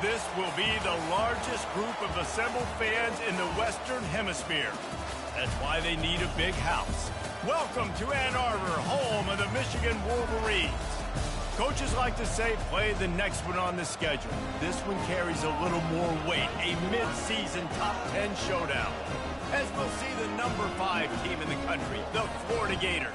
This will be the largest group of assembled fans in the Western Hemisphere. That's why they need a big house. Welcome to Ann Arbor, home of the Michigan Wolverines. Coaches like to say, play the next one on the schedule. This one carries a little more weight, a mid-season top 10 showdown. As we'll see the number 5 team in the country, the Florida Gators,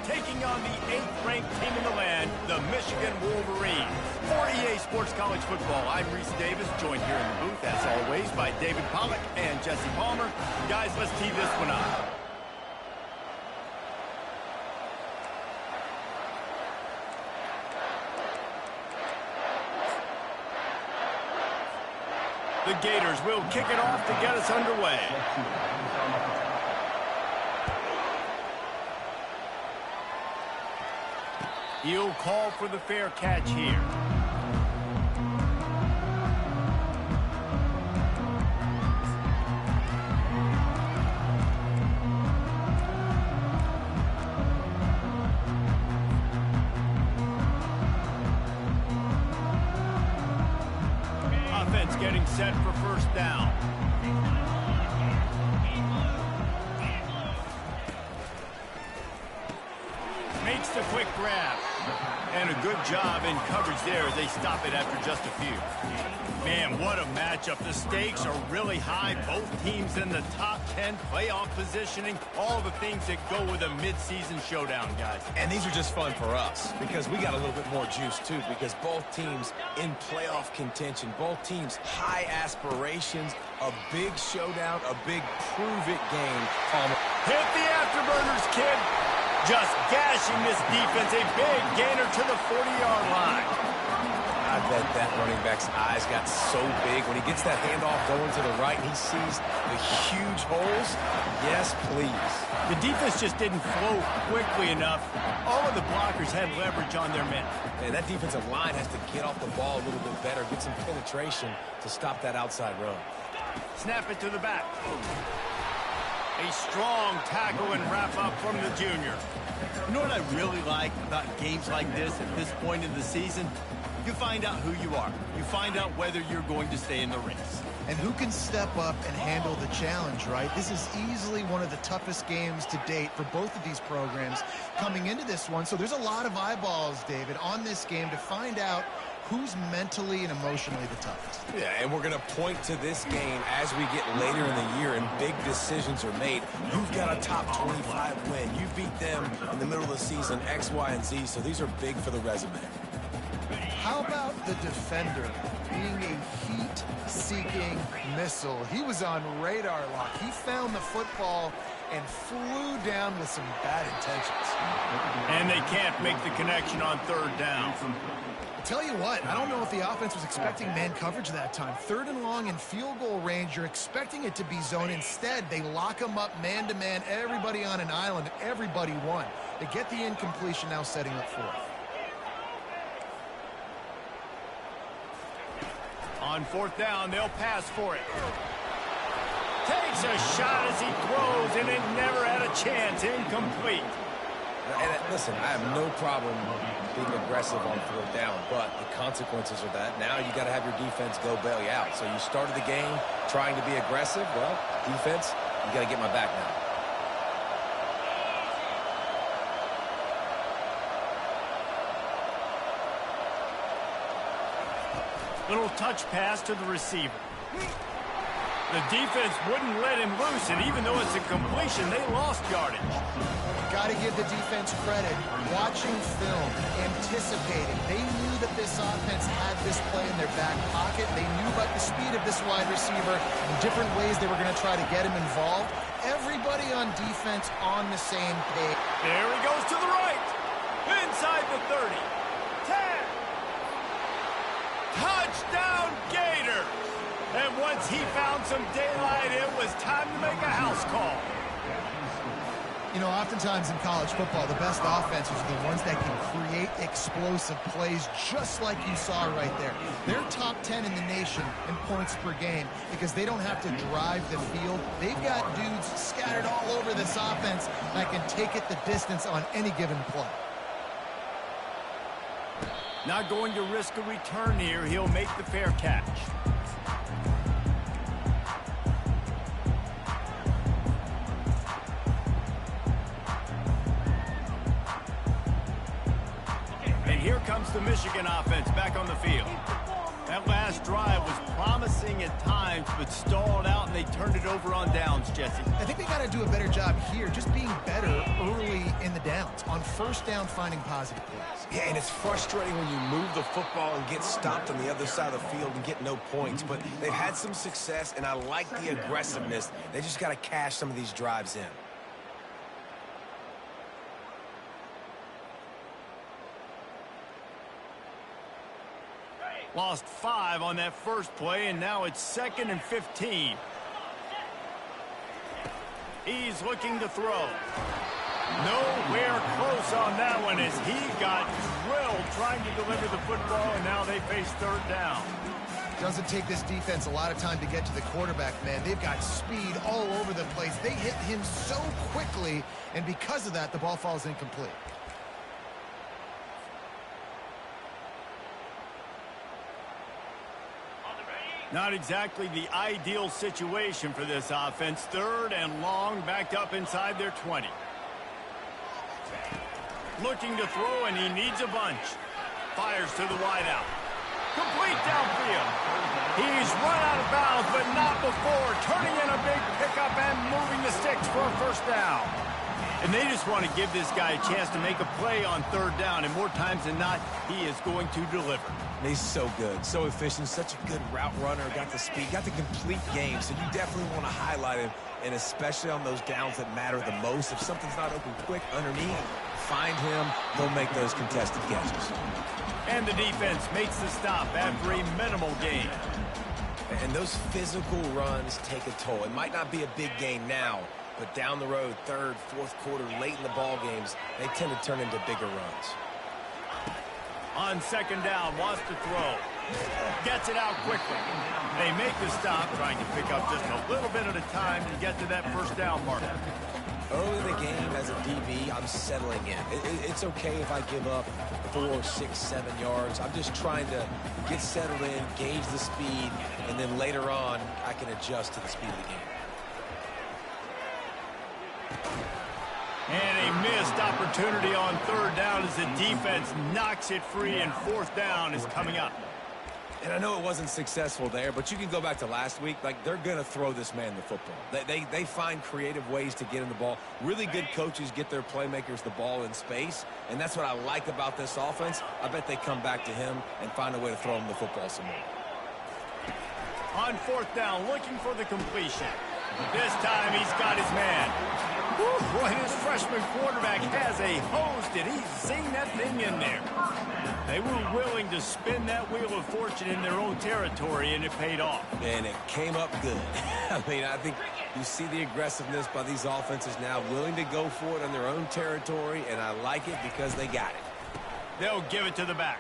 taking on the 8th-ranked team in the land, the Michigan Wolverines. For EA Sports College Football, I'm Reese Davis, joined here in the booth, as always, by David Pollack and Jesse Palmer. Guys, let's tee this one up. The Gators will kick it off to get us underway. He'll call for the fair catch here. Offense getting set for first down. Makes the quick grab. And a good job in coverage there as they stop it after just a few. Man, what a matchup. The stakes are really high. Both teams in the top 10 playoff positioning. All the things that go with a midseason showdown, guys. And these are just fun for us because we got a little bit more juice, too, because both teams in playoff contention, both teams high aspirations, a big showdown, a big prove-it game. Hit the afterburners, kid. Just gashing this defense, a big gainer to the 40-yard line. I bet that running back's eyes got so big when he gets that handoff going to the right and he sees the huge holes. Yes, please. The defense just didn't flow quickly enough. All of the blockers had leverage on their men. Man, that defensive line has to get off the ball a little bit better, get some penetration to stop that outside run. Snap it to the back. A strong tackle and wrap up from the junior. You know what I really like about games like this at this point in the season? You find out who you are. You find out whether you're going to stay in the race. And who can step up and handle the challenge, right? This is easily one of the toughest games to date for both of these programs coming into this one. So there's a lot of eyeballs, David, on this game to find out who's mentally and emotionally the toughest. Yeah, and we're going to point to this game as we get later in the year and big decisions are made. You've got a top 25 win. You beat them in the middle of the season, X, Y, and Z, so these are big for the resume. How about the defender being a heat-seeking missile? He was on radar lock. He found the football and flew down with some bad intentions. And they can't make the connection on third down. Tell you what, I don't know if the offense was expecting man coverage that time. 3rd and long in field goal range, you're expecting it to be zone. Instead, they lock them up man-to-man, everybody on an island, everybody won. They get the incompletion, now setting up 4th. On 4th down, they'll pass for it. Takes a shot as he throws, and it never had a chance. Incomplete. And listen, I have no problem being aggressive on 4th down, but the consequences of that, now you got to have your defense go bail you out. So you started the game trying to be aggressive. Well, defense, you got to get my back now. Little touch pass to the receiver. The defense wouldn't let him loose, and even though it's a completion, they lost yardage. Got to give the defense credit. Watching film, anticipating. They knew that this offense had this play in their back pocket. They knew about the speed of this wide receiver and different ways they were going to try to get him involved. Everybody on defense on the same page. There he goes to the right. Inside the 30. 10. Touchdown Gator. And once he found some daylight, it was time to make a house call. You know, oftentimes in college football, the best offenses are the ones that can create explosive plays just like you saw right there. They're top 10 in the nation in points per game because they don't have to drive the field. They've got dudes scattered all over this offense that can take it the distance on any given play. Not going to risk a return here. He'll make the fair catch. Here comes the Michigan offense back on the field. That last drive was promising at times, but stalled out, and they turned it over on downs, Jesse. I think they got to do a better job here, just being better early in the downs. On first down, finding positive plays. Yeah, and it's frustrating when you move the football and get stopped on the other side of the field and get no points. But they've had some success, and I like the aggressiveness. They just got to cash some of these drives in. Lost 5 on that first play, and now it's 2nd and 15. He's looking to throw. Nowhere close on that one as he got drilled trying to deliver the football, and now they face third down. Doesn't take this defense a lot of time to get to the quarterback, man. They've got speed all over the place. They hit him so quickly, and because of that, the ball falls incomplete. Not exactly the ideal situation for this offense. 3rd and long, backed up inside their 20. Looking to throw, and he needs a bunch. Fires to the wideout. Complete downfield. He's run out of bounds, but not before. Turning in a big pickup and moving the sticks for a first down. And they just want to give this guy a chance to make a play on 3rd down, and more times than not, he is going to deliver. He's so good, so efficient, such a good route runner, got the speed, got the complete game, so you definitely want to highlight him, and especially on those downs that matter the most. If something's not open quick underneath, find him, he'll make those contested catches. And the defense makes the stop after a minimal gain. And those physical runs take a toll. It might not be a big gain now, but down the road, 3rd, 4th quarter, late in the ball games, they tend to turn into bigger runs. On 2nd down, wants to throw. Gets it out quickly. They make the stop, trying to pick up just a little bit at a time to get to that first down marker. Early in the game, as a DB, I'm settling in. It's okay if I give up 4, 6, 7 yards. I'm just trying to get settled in, gauge the speed, and then later on, I can adjust to the speed of the game. And a missed opportunity on 3rd down as the defense knocks it free, and 4th down is coming up. And I know it wasn't successful there, but you can go back to last week. Like, they're going to throw this man the football. They find creative ways to get him the ball. Really good coaches get their playmakers the ball in space, and that's what I like about this offense. I bet they come back to him and find a way to throw him the football some more. On 4th down, looking for the completion. This time he's got his man. Whew, boy, his freshman quarterback has a hose. Did he sing that thing in there? They were willing to spin that wheel of fortune in their own territory, and it paid off. And it came up good. I mean, I think you see the aggressiveness by these offenses now, willing to go for it on their own territory, and I like it because they got it. They'll give it to the back.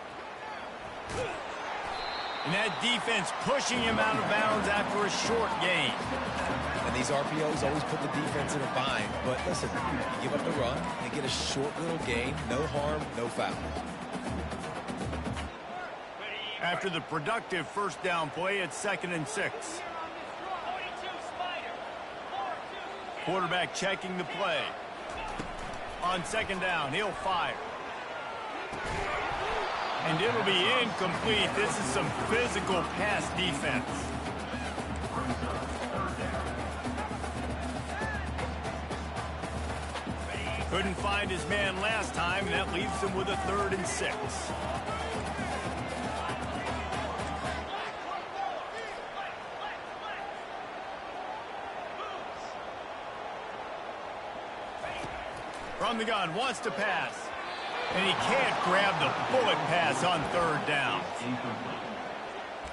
And that defense pushing him out of bounds after a short gain. And these RPOs always put the defense in a bind. But listen, you give up the run, they get a short little gain, no harm, no foul. After the productive first down play, it's 2nd and 6. Quarterback checking the play. On 2nd down, he'll fire. And it'll be incomplete. This is some physical pass defense. Couldn't find his man last time, and that leaves him with a 3rd and 6. From the gun, wants to pass. And he can't grab the bullet pass on 3rd down. Incomplete.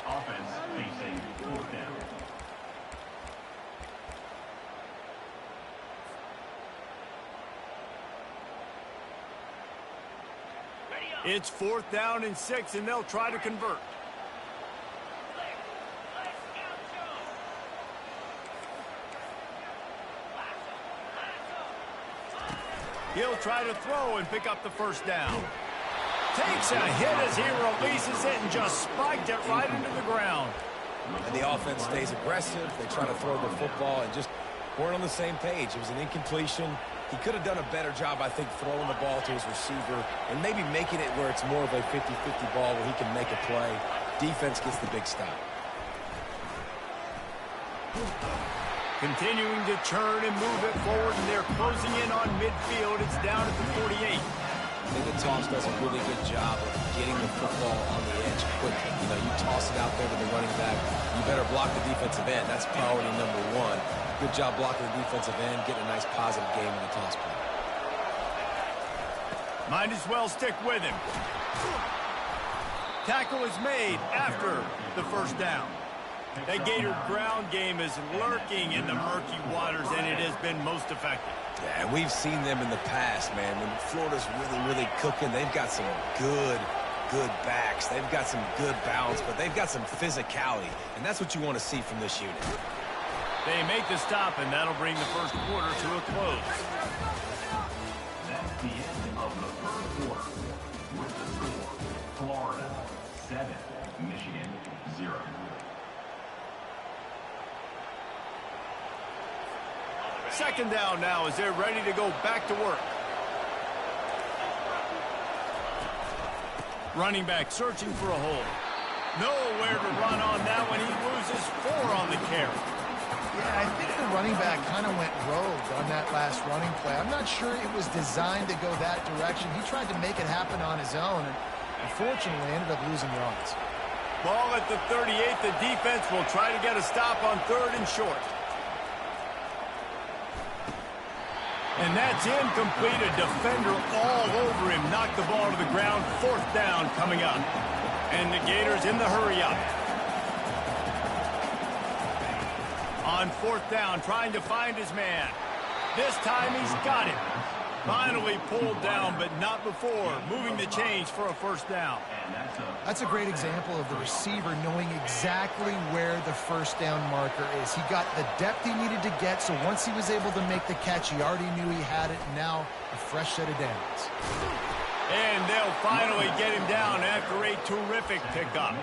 Offense facing 4th down. It's 4th down and 6, and they'll try to convert. He'll try to throw and pick up the 1st down. Takes a hit as he releases it and just spiked it right into the ground. And the offense stays aggressive. They try to throw the football and just weren't on the same page. It was an incompletion. He could have done a better job, I think, throwing the ball to his receiver and maybe making it where it's more of a 50-50 ball where he can make a play. Defense gets the big stop. Continuing to turn and move it forward, and they're closing in on midfield. It's down at the 48. I think the toss does a really good job of getting the football on the edge quickly. You know, you toss it out there to the running back, you better block the defensive end. That's priority number 1. Good job blocking the defensive end, getting a nice positive game in the toss play. Might as well stick with him. Tackle is made after the 1st down. That Gator ground game is lurking in the murky waters, and it has been most effective. Yeah, and we've seen them in the past, man. When Florida's really cooking, they've got some good backs. They've got some good balance, but they've got some physicality, and that's what you want to see from this unit. They make the stop, and that'll bring the 1st quarter to a close. That's the end of the 1st quarter. With the score, Florida 7, Michigan 0. Second down now as they're ready to go back to work. Running back searching for a hole. Nowhere to run on that one. He loses 4 on the carry. Yeah, I think the running back kind of went rogue on that last running play. I'm not sure it was designed to go that direction. He tried to make it happen on his own, and unfortunately ended up losing yards. Ball at the 38. The defense will try to get a stop on 3rd and short. And that's incomplete. A defender all over him. Knocked the ball to the ground. 4th down coming up. And the Gators in the hurry up. On 4th down, trying to find his man. This time he's got it. Finally pulled down, but not before. Moving the change for a 1st down. That's a great example of the receiver knowing exactly where the 1st down marker is. He got the depth he needed to get, so once he was able to make the catch, he already knew he had it, and now a fresh set of downs. And they'll finally get him down after a terrific pickup.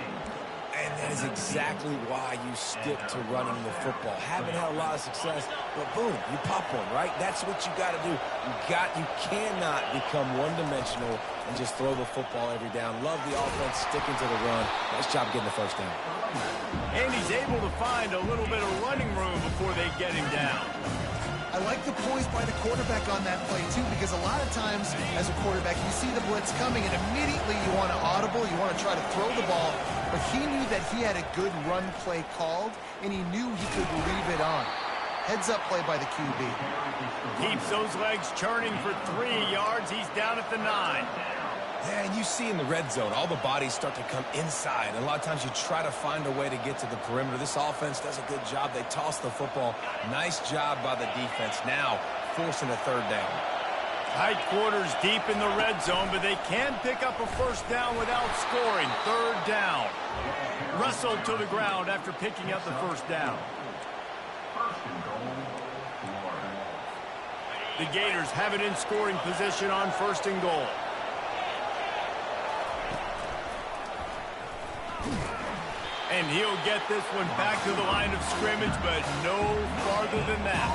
And that is exactly why you stick to running the football. Haven't had a lot of success, but boom, you pop one, right? That's what you got to do. You cannot become one-dimensional and just throw the football every down. Love the offense, sticking to the run. Nice job getting the 1st down. And he's able to find a little bit of running room before they get him down. I like the poise by the quarterback on that play, too, because a lot of times as a quarterback, you see the blitz coming, and immediately you want to audible, you want to try to throw the ball, but he knew that he had a good run play called, and he knew he could leave it on. Heads-up play by the QB. Keeps those legs churning for 3 yards. He's down at the 9. Yeah, and you see in the red zone, all the bodies start to come inside. And a lot of times you try to find a way to get to the perimeter. This offense does a good job. They toss the football. Nice job by the defense. Now forcing a 3rd down. Tight quarters deep in the red zone, but they can pick up a 1st down without scoring. 3rd down. Wrestled to the ground after picking up the 1st down. 1st and goal, Florida. The Gators have it in scoring position on 1st and goal. And he'll get this one back to the line of scrimmage, but no farther than that.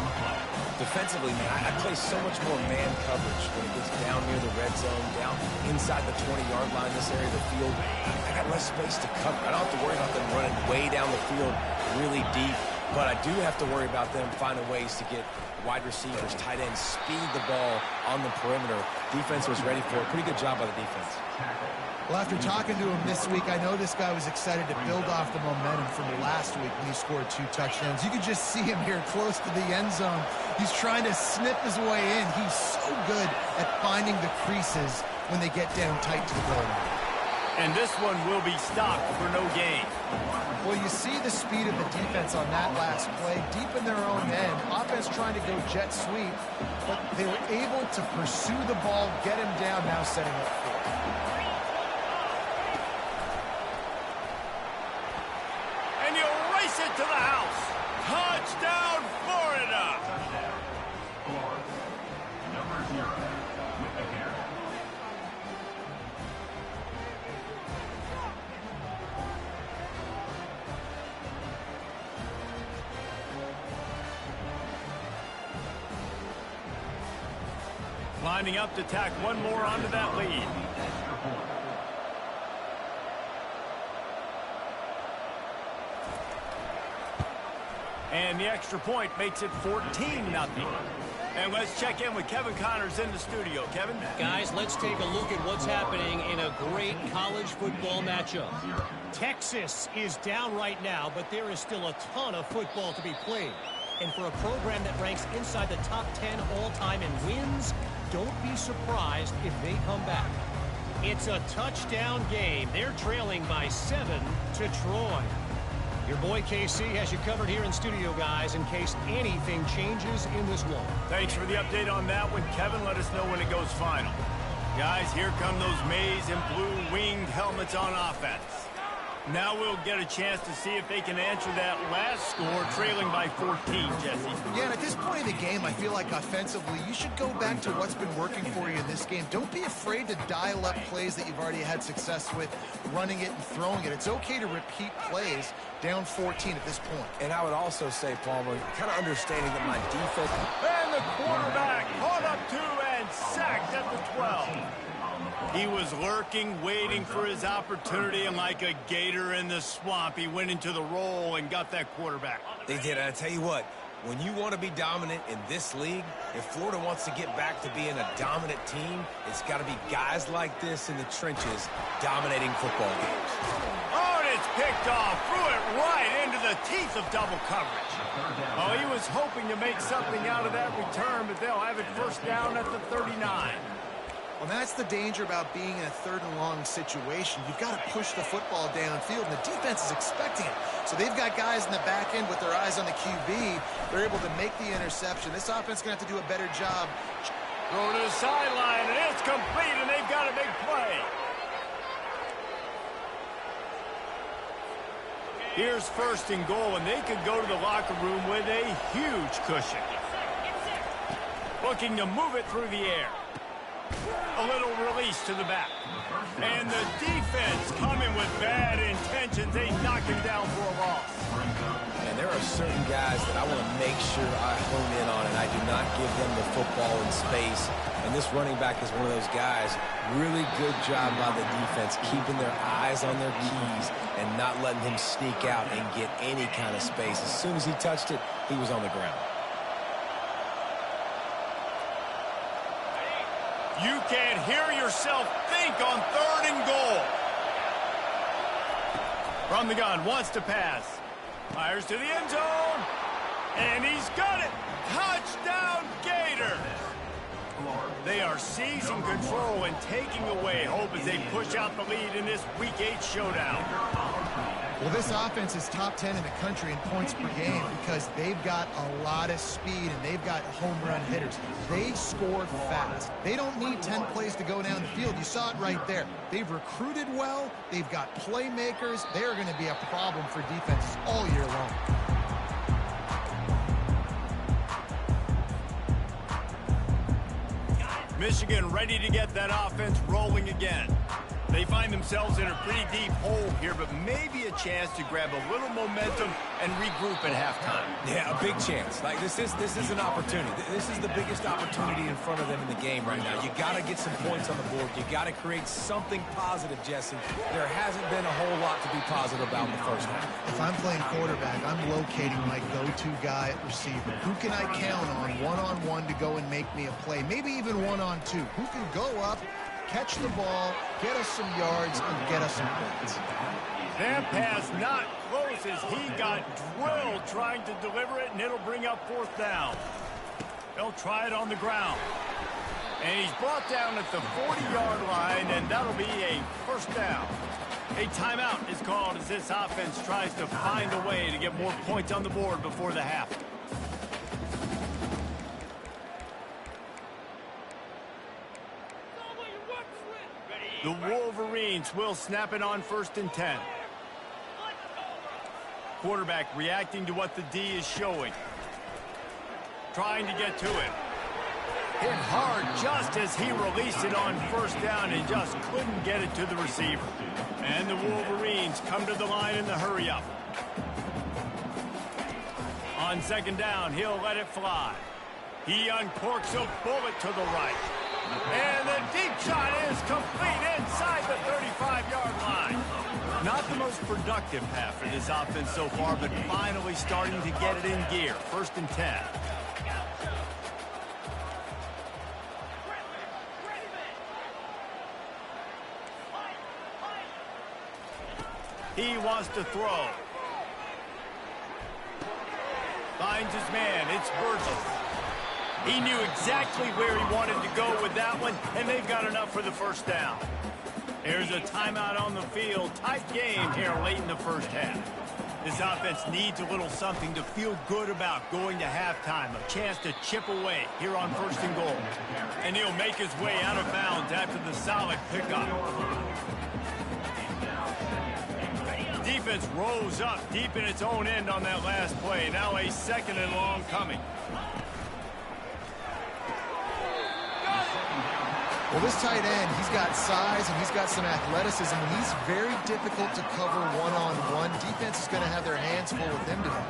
Defensively, man, I play so much more man coverage when it gets down near the red zone, down inside the 20-yard line, this area of the field. I got less space to cover. I don't have to worry about them running way down the field really deep. But I do have to worry about them finding ways to get wide receivers, tight ends, speed the ball on the perimeter. Defense was ready for it. Pretty good job by the defense. Well, after talking to him this week, I know this guy was excited to build off the momentum from last week when he scored 2 touchdowns. You could just see him here close to the end zone. He's trying to snip his way in. He's so good at finding the creases when they get down tight to the goal line. And this one will be stopped for no gain. Well, you see the speed of the defense on that last play, deep in their own end. Offense trying to go jet sweep, but they were able to pursue the ball, get him down, now setting up for it. And he'll race it to the house. Touchdown, Florida! Florida. Number 0 with the carry. Lining up to tack one more onto that lead. And the extra point makes it 14-0. And let's check in with Kevin Connors in the studio. Kevin? Guys, let's take a look at what's happening in a great college football matchup. Texas is down right now, but there is still a ton of football to be played. And for a program that ranks inside the top 10 all-time in wins, don't be surprised if they come back. It's a touchdown game. They're trailing by 7 to Troy. Your boy KC has you covered here in studio, guys, in case anything changes in this one. Thanks for the update on that one, Kevin. Let us know when it goes final. Guys, here come those maize and blue winged helmets on offense. Now we'll get a chance to see if they can answer that last score, trailing by 14, Jesse. Yeah, and at this point in the game, I feel like offensively, you should go back to what's been working for you in this game. Don't be afraid to dial up plays that you've already had success with, running it and throwing it. It's okay to repeat plays down 14 at this point. And I would also say, Palmer, kind of understanding that my defense... And the quarterback caught up to and sacked at the 12. He was lurking, waiting for his opportunity, and like a gator in the swamp, he went into the roll and got that quarterback. They did. And I tell you what, when you want to be dominant in this league, if Florida wants to get back to being a dominant team, it's got to be guys like this in the trenches dominating football games. Oh, and it's picked off, threw it right into the teeth of double coverage. Oh, he was hoping to make something out of that return, but they'll have it first down at the 39. Well, that's the danger about being in a 3rd and long situation. You've got to push the football downfield, and the defense is expecting it. So they've got guys in the back end with their eyes on the QB. They're able to make the interception. This offense is going to have to do a better job. Throw to the sideline, and it's complete, and they've got a big play. Here's 1st and goal, and they could go to the locker room with a huge cushion. Looking to move it through the air. A little release to the back. And the defense coming with bad intentions. They knock him down for a loss. And there are certain guys that I want to make sure I hone in on, and I do not give them the football in space. And this running back is one of those guys. Really good job by the defense, keeping their eyes on their keys and not letting him sneak out and get any kind of space. As soon as he touched it, he was on the ground. You can't hear yourself think on 3rd and goal. From the gun, wants to pass. Fires to the end zone. And he's got it. Touchdown, Gator. They are seizing control and taking away hope as they push out the lead in this Week 8 showdown. Well, this offense is top 10 in the country in points per game because they've got a lot of speed and they've got home run hitters. They score fast. They don't need 10 plays to go down the field. You saw it right there. They've recruited well. They've got playmakers. They're going to be a problem for defenses all year long. Michigan ready to get that offense rolling again. They find themselves in a pretty deep hole here, but maybe a chance to grab a little momentum and regroup at halftime. Yeah, a big chance. Like, this is an opportunity. This is the biggest opportunity in front of them in the game right now. You got to get some points on the board. You got to create something positive, Jesse. There hasn't been a whole lot to be positive about in the first half. If I'm playing quarterback, I'm locating my go-to guy at receiver. Who can I count on one-on-one to go and make me a play? Maybe even one-on-two. Who can go up, catch the ball, get us some yards, and get us some points? That pass not close as he got drilled trying to deliver it, and it'll bring up fourth down. They'll try it on the ground. And he's brought down at the 40-yard line, and that'll be a first down. A timeout is called as this offense tries to find a way to get more points on the board before the half. The Wolverines will snap it on 1st and 10. Quarterback reacting to what the D is showing. Trying to get to it. Hit hard just as he released it on 1st down and just couldn't get it to the receiver. And the Wolverines come to the line in the hurry-up. On 2nd down, he'll let it fly. He uncorks a bullet to the right. And the deep shot is complete inside the 35-yard line. Not the most productive half for this offense so far, but finally starting to get it in gear. 1st and 10. He wants to throw. Finds his man. It's Burgess. He knew exactly where he wanted to go with that one, and they've got enough for the first down. There's a timeout on the field. Tight game here late in the first half. This offense needs a little something to feel good about going to halftime. A chance to chip away here on 1st and goal. And he'll make his way out of bounds after the solid pickup. Defense rose up deep in its own end on that last play. Now a 2nd and long coming. Well, this tight end, he's got size and he's got some athleticism, and he's very difficult to cover one-on-one. Defense is going to have their hands full with him today.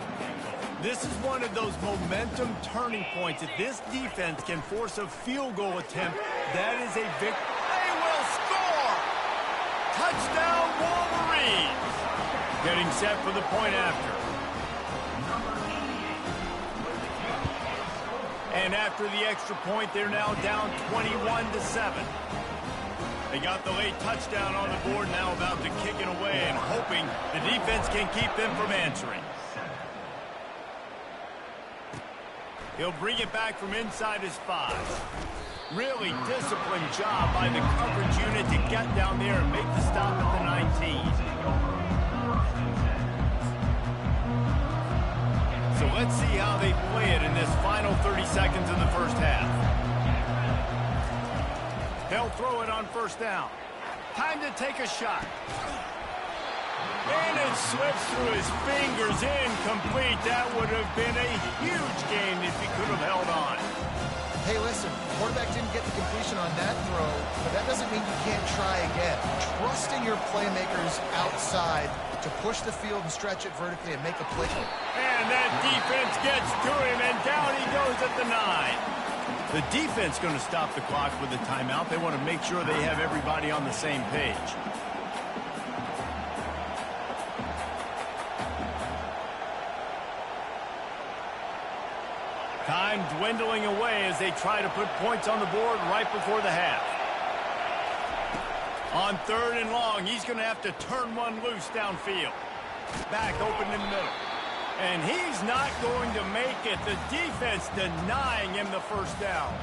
This is one of those momentum turning points. If this defense can force a field goal attempt, that is a victory. They will score! Touchdown, Wolverines! Getting set for the point after. And after the extra point, they're now down 21-7. They got the late touchdown on the board, now about to kick it away and hoping the defense can keep them from answering. He'll bring it back from inside his 5. Really disciplined job by the coverage unit to get down there and make the stop at the 19. So let's see how they play it in this final 30 seconds of the first half. They'll throw it on 1st down. Time to take a shot. And it slips through his fingers, incomplete. That would have been a huge gain if he could have held on. Hey, listen, the quarterback didn't get the completion on that throw, but that doesn't mean you can't try again. Trust in your playmakers outside to push the field and stretch it vertically and make a play. And that defense gets to him, and down he goes at the 9. The defense going to stop the clock with a timeout. They want to make sure they have everybody on the same page. Time dwindling away as they try to put points on the board right before the half. On 3rd and long, he's going to have to turn one loose downfield. Back open in the middle. And he's not going to make it. The defense denying him the first down.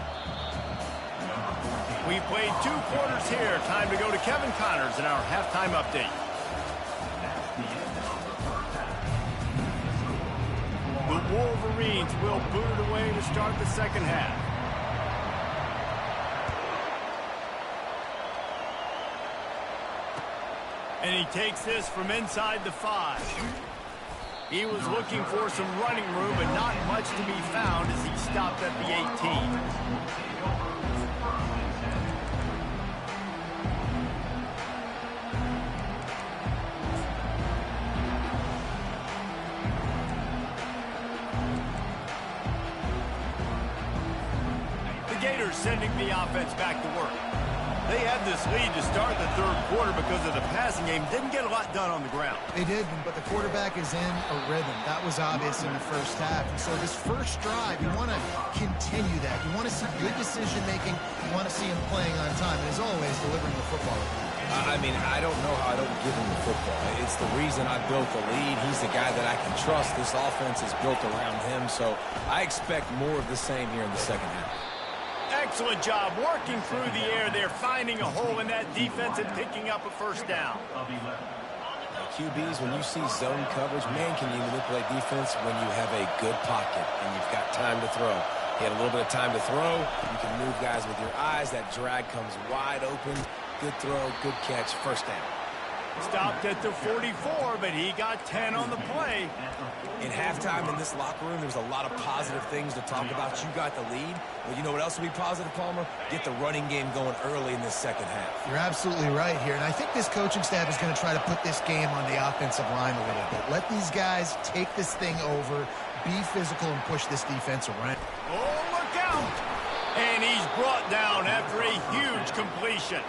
We played 2 quarters here. Time to go to Kevin Connors in our halftime update. The Wolverines will boot it away to start the second half. And he takes this from inside the 5. He was looking for some running room, but not much to be found as he stopped at the 18. they're sending the offense back to work. They had this lead to start the third quarter because of the passing game. Didn't get a lot done on the ground. They did, but the quarterback is in a rhythm. That was obvious in the first half. And so this first drive, you want to continue that. You want to see good decision-making. You want to see him playing on time. And as always, delivering the football. I mean, I don't know how I don't give him the football. It's the reason I built the lead. He's the guy that I can trust. This offense is built around him. So I expect more of the same here in the second half. Excellent job working through the air there, finding a hole in that defense and picking up a first down. QBs, when you see zone coverage, man, can you manipulate defense when you have a good pocket and you've got time to throw. He had a little bit of time to throw. You can move guys with your eyes. That drag comes wide open. Good throw, good catch, first down. Stopped at the 44, but he got 10 on the play. In halftime in this locker room, there's a lot of positive things to talk about. You got the lead. Well, you know what else will be positive, Palmer? Get the running game going early in this second half. You're absolutely right here. And I think this coaching staff is going to try to put this game on the offensive line a little bit. Let these guys take this thing over, be physical, and push this defense around. Oh, look out! And he's brought down after a huge completion.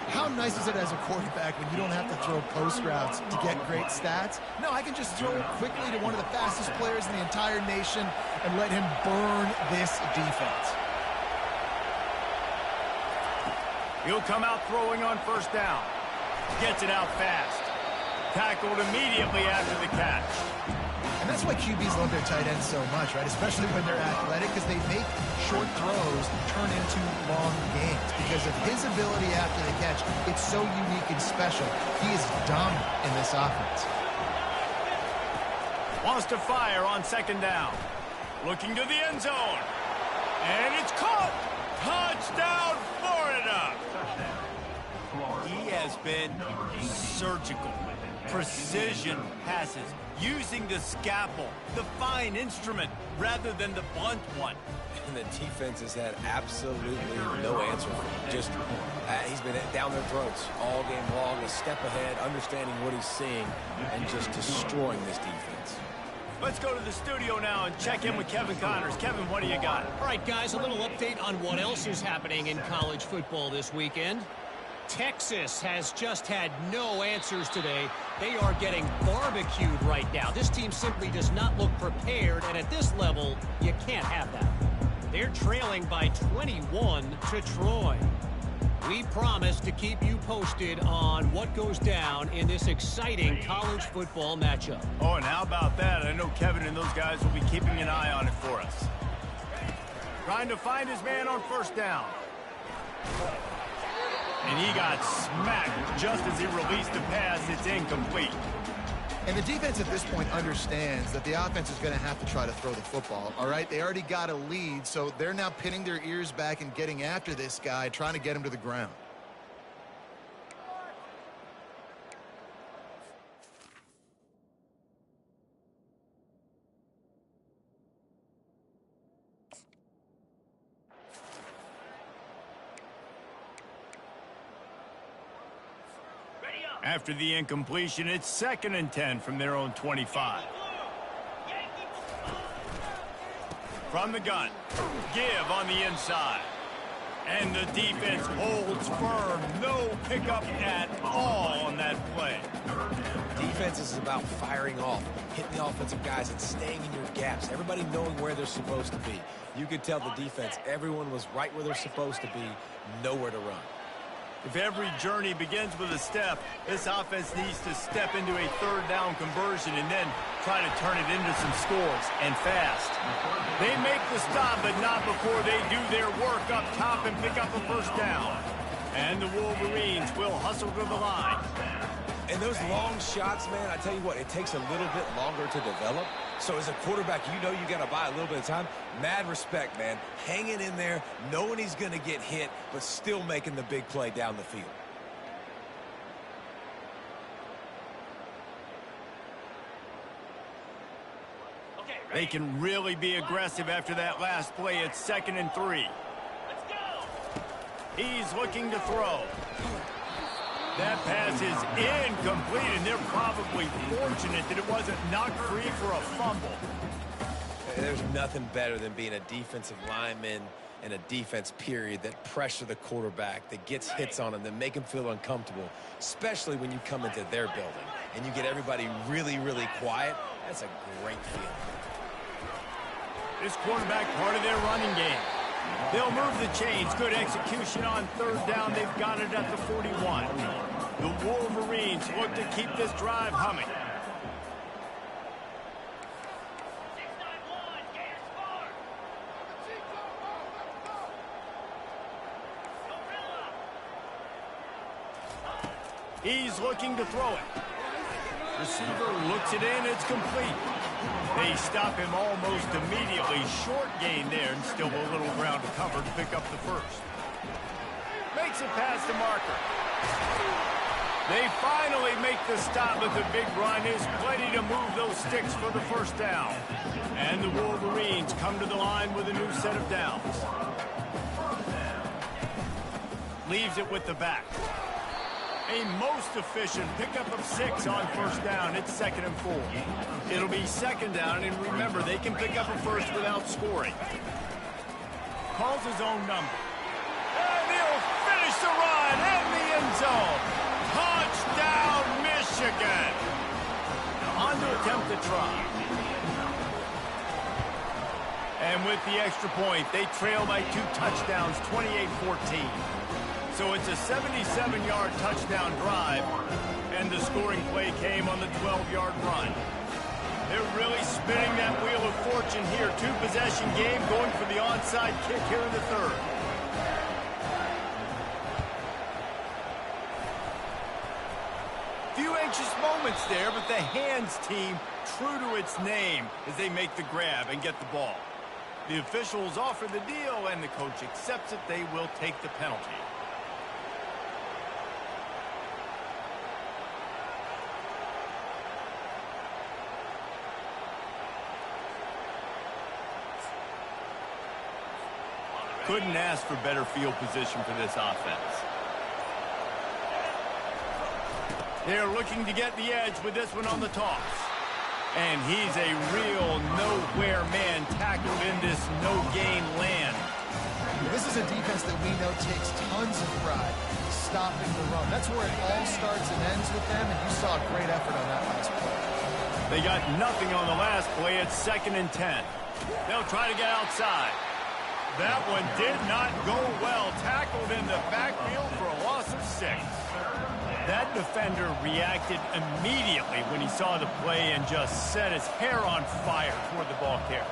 How nice is it as a quarterback when you don't have to throw post routes to get great stats? No, I can just throw it quickly to one of the fastest players in the entire nation and let him burn this defense. He'll come out throwing on first down. Gets it out fast. Tackled immediately after the catch. And that's why QBs love their tight ends so much, right? Especially when they're athletic, because they make short throws turn into long gains. Because of his ability after the catch, it's so unique and special. He is dominant in this offense. Wants to fire on second down. Looking to the end zone. And it's caught. Touchdown, Florida. He has been surgical. Precision passes. Using the scalpel, the fine instrument, rather than the blunt one. And the defense has had absolutely no answer for him. Just, he's been down their throats all game long, a step ahead, understanding what he's seeing, and just destroying this defense. Let's go to the studio now and check in with Kevin Connors. Kevin, what do you got? All right, guys, a little update on what else is happening in college football this weekend. Texas has just had no answers today. They are getting barbecued right now. This team simply does not look prepared, and at this level, you can't have that. They're trailing by 21 to Troy. We promise to keep you posted on what goes down in this exciting college football matchup. Oh, and how about that? I know Kevin and those guys will be keeping an eye on it for us. Trying to find his man on first down. And he got smacked just as he released the pass. It's incomplete. And the defense at this point understands that the offense is going to have to try to throw the football, all right? They already got a lead, so they're now pinning their ears back and getting after this guy, trying to get him to the ground. After the incompletion, it's 2nd and 10 from their own 25. From the gun, give on the inside. And the defense holds firm. No pickup at all on that play. Defense is about firing off, hitting the offensive guys, and staying in your gaps. Everybody knowing where they're supposed to be. You could tell the defense, everyone was right where they're supposed to be, nowhere to run. If every journey begins with a step, this offense needs to step into a third down conversion and then try to turn it into some scores, and fast. They make the stop, but not before they do their work up top and pick up a first down. And the Wolverines will hustle to the line. And those long shots, man, I tell you what, it takes a little bit longer to develop. So as a quarterback, you know you got to buy a little bit of time. Mad respect, man. Hanging in there, knowing he's going to get hit, but still making the big play down the field. They can really be aggressive after that last play. It's 2nd and 3. Let's go. He's looking to throw. That pass is incomplete, and they're probably fortunate that it wasn't knocked free for a fumble. There's nothing better than being a defensive lineman and a defense, period, that pressure the quarterback, that gets hits on him, that make him feel uncomfortable, especially when you come into their building and you get everybody really, really quiet. That's a great feeling. This quarterback part of their running game. They'll move the chains. Good execution on third down. They've got it at the 41. The Wolverines look to keep this drive humming. He's looking to throw it. Receiver looks it in. It's complete. They stop him almost immediately. Short gain there, and still a little ground to cover to pick up the first. Makes it past the marker. They finally make the stop, but the big run is plenty to move those sticks for the first down. And the Wolverines come to the line with a new set of downs. Leaves it with the back. A most efficient pickup of 6 on first down. It's 2nd and 4. It'll be 2nd down, and remember, they can pick up a first without scoring. Calls his own number. And he'll finish the run in the end zone. Touchdown, Michigan. On to attempt the try. And with the extra point, they trail by 2 touchdowns, 28-14. So it's a 77-yard touchdown drive, and the scoring play came on the 12-yard run. They're really spinning that wheel of fortune here. 2-possession game, going for the onside kick here in the third. Few anxious moments there, but the hands team true to its name as they make the grab and get the ball. The officials offer the deal, and the coach accepts it. They will take the penalty. Couldn't ask for better field position for this offense. They're looking to get the edge with this one on the toss. And he's a real nowhere man tackled in this no-gain land. This is a defense that we know takes tons of pride stopping the run. That's where it all starts and ends with them, and you saw a great effort on that last play. They got nothing on the last play. It's 2nd and 10. They'll try to get outside. That one did not go well. Tackled in the backfield for a loss of 6. That defender reacted immediately when he saw the play and just set his hair on fire toward the ball carrier.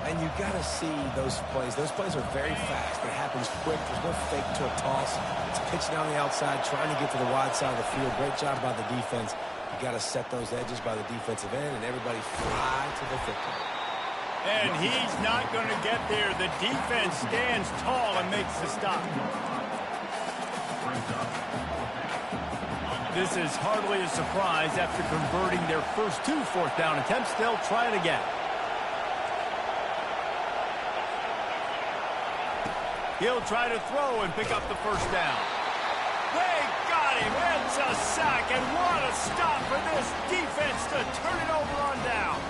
And you got to see those plays. Those plays are very fast. It happens quick. There's no fake to a toss. It's pitching down the outside, trying to get to the wide side of the field. Great job by the defense. You got to set those edges by the defensive end, and everybody fly to the football. And he's not going to get there. The defense stands tall and makes the stop. This is hardly a surprise. After converting their first 2 fourth-down attempts, they'll try it again. He'll try to throw and pick up the first down. They got him. It's a sack, and what a stop for this defense to turn it over on down.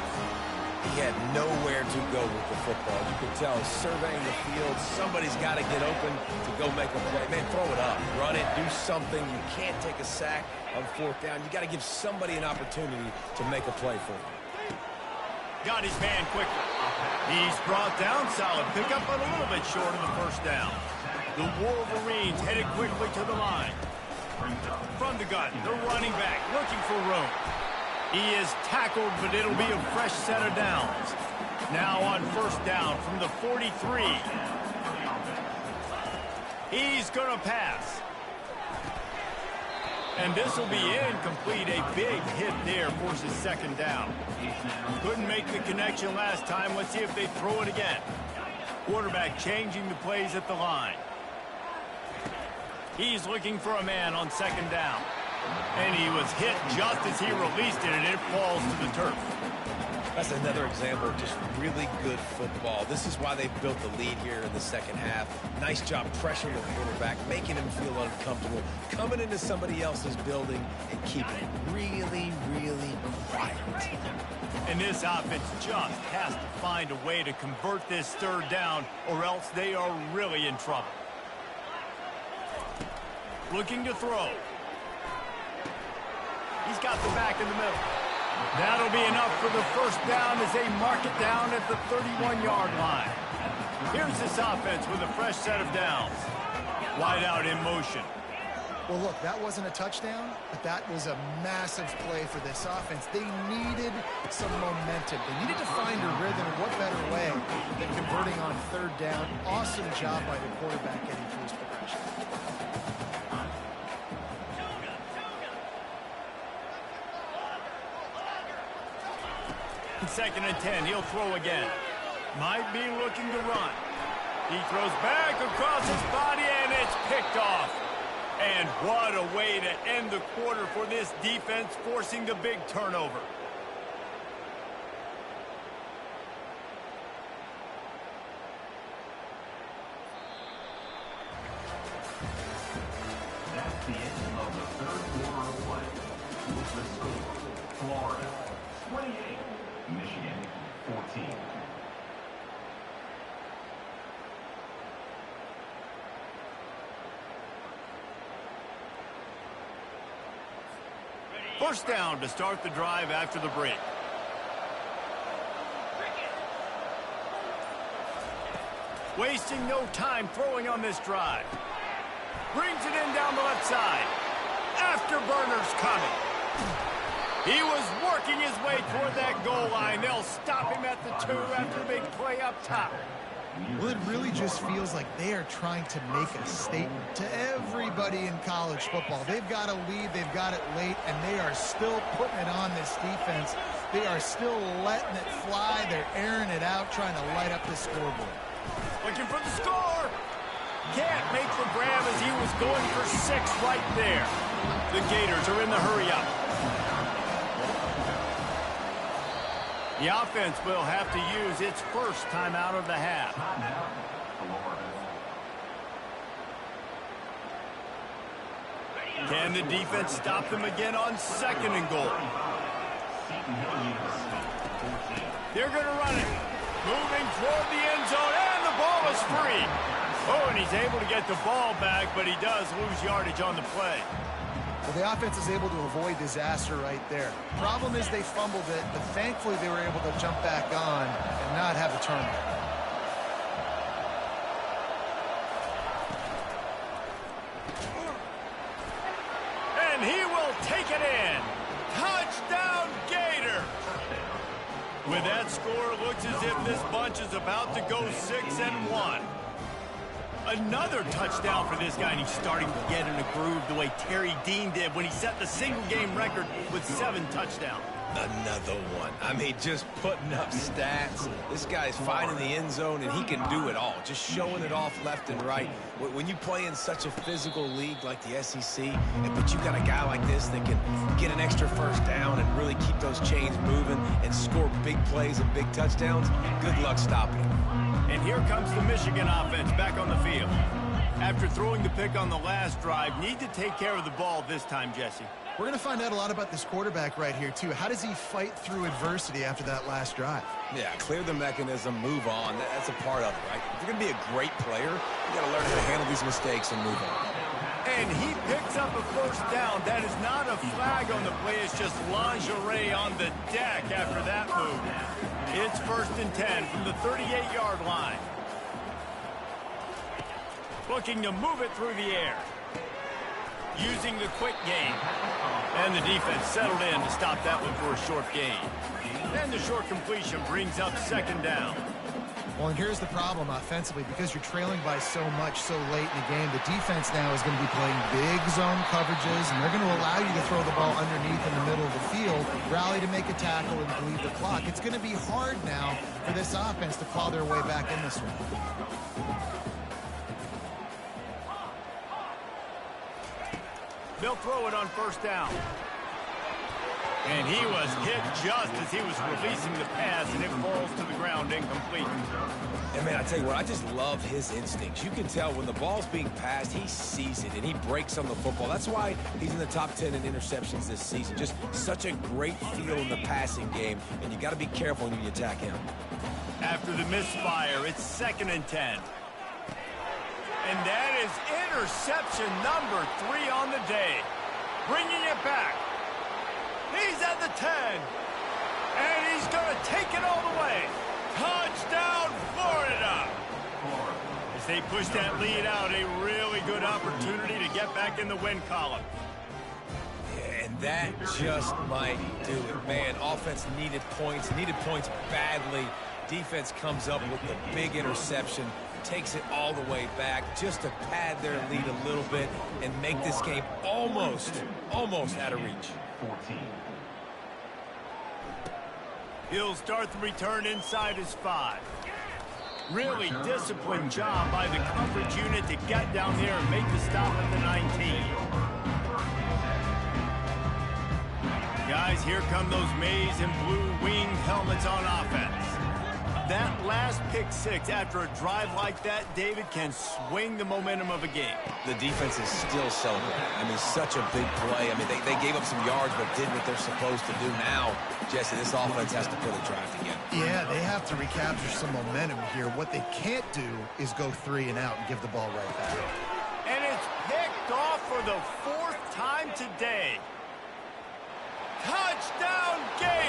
He had nowhere to go with the football. You could tell, surveying the field, somebody's got to get open to go make a play. Man, throw it up, run it, do something. You can't take a sack on 4th down. You got to give somebody an opportunity to make a play for him. Got his man quickly. He's brought down, solid pickup, but a little bit short of the first down. The Wolverines headed quickly to the line. From the gun, the running back looking for room. He is tackled, but it'll be a fresh set of downs. Now on first down from the 43. He's going to pass. And this will be incomplete. A big hit there forces 2nd down. Couldn't make the connection last time. Let's see if they throw it again. Quarterback changing the plays at the line. He's looking for a man on 2nd down. And he was hit just as he released it, and it falls to the turf. That's another example of just really good football. This is why they built the lead here in the second half. Nice job pressuring the quarterback, making him feel uncomfortable, coming into somebody else's building and keeping it really, really quiet. And this offense just has to find a way to convert this third down, or else they are really in trouble. Looking to throw. He's got the back in the middle. That'll be enough for the first down as they mark it down at the 31-yard line. Here's this offense with a fresh set of downs. Wide out in motion. Well, look, that wasn't a touchdown, but that was a massive play for this offense. They needed some momentum. They needed to find a rhythm, and what better way than converting on third down. Awesome job by the quarterback getting through his progression. Second and 10, he'll throw again. Might be looking to run. He throws back across his body, and it's picked off. And what a way to end the quarter for this defense, forcing the big turnover. That's the end of the third quarter of play. With the score, Florida 28, Michigan 14. First down to start the drive after the break. Wasting no time throwing on this drive. Brings it in down the left side. Afterburner's coming. He was working his way toward that goal line. They'll stop him at the 2 after a big play up top. Well, it really just feels like they are trying to make a statement to everybody in college football. They've got a lead, they've got it late, and they are still putting it on this defense. They are still letting it fly. They're airing it out, trying to light up the scoreboard. Looking for the score. Can't make the grab as he was going for 6 right there. The Gators are in the hurry-up. The offense will have to use its first timeout of the half. Can the defense stop them again on second and goal? They're going to run it. Moving toward the end zone, and the ball is free. Oh, and he's able to get the ball back, but he does lose yardage on the play. Well, the offense is able to avoid disaster right there. Problem is they fumbled it, but thankfully they were able to jump back on and not have a turnover. And he will take it in. Touchdown, Gator! With that score, it looks as if this bunch is about to go 6-1. Another touchdown for this guy, and he's starting to get in a groove the way Terry Dean did when he set the single-game record with 7 touchdowns. Another one. I mean, just putting up stats. This guy's finding the end zone, and he can do it all. Just showing it off left and right. When you play in such a physical league like the SEC, but you got a guy like this that can get an extra first down and really keep those chains moving and score big plays and big touchdowns, good luck stopping him. And here comes the Michigan offense back on the field. After throwing the pick on the last drive, need to take care of the ball this time, Jesse. We're going to find out a lot about this quarterback right here, too. How does he fight through adversity after that last drive? Yeah, clear the mechanism, move on. That's a part of it, right? If you're going to be a great player, you got to learn how to handle these mistakes and move on. And he picks up a first down. That is not a flag on the play. It's just lingerie on the deck after that move. It's 1st and 10 from the 38-yard line. Looking to move it through the air. Using the quick game. And the defense settled in to stop that one for a short gain. And the short completion brings up 2nd down. Well, and here's the problem offensively. Because you're trailing by so much so late in the game, the defense now is going to be playing big zone coverages, and they're going to allow you to throw the ball underneath in the middle of the field, rally to make a tackle, and bleed the clock. It's going to be hard now for this offense to claw their way back in this one. They'll throw it on 1st down. And he was hit just as he was releasing the pass, and it falls to the ground incomplete. And, man, I tell you what, I just love his instincts. You can tell when the ball's being passed, he sees it, and he breaks on the football. That's why he's in the top 10 in interceptions this season. Just such a great feel in the passing game, and you got to be careful when you attack him. After the misfire, it's 2nd and 10. And that is interception number 3 on the day. Bringing it back. He's at the 10. And he's going to take it all the way. Touchdown, Florida. As they push that lead out, a really good opportunity to get back in the win column. Yeah, and that just might do it. Man, offense needed points badly. Defense comes up with the big interception, takes it all the way back just to pad their lead a little bit and make this game almost out of reach. 14. He'll start the return inside his 5. Really disciplined job by the coverage unit to get down there and make the stop at the 19. Guys, here come those maize and blue winged helmets on offense. That last pick 6 after a drive like that, David, can swing the momentum of a game. The defense is still celebrating. I mean, such a big play. I mean, they gave up some yards but did what they're supposed to do. Now, Jesse, this offense has to put a drive together. Yeah, they have to recapture some momentum here. What they can't do is go 3 and out and give the ball right back. And it's picked off for the 4th time today. Touchdown, Gabe!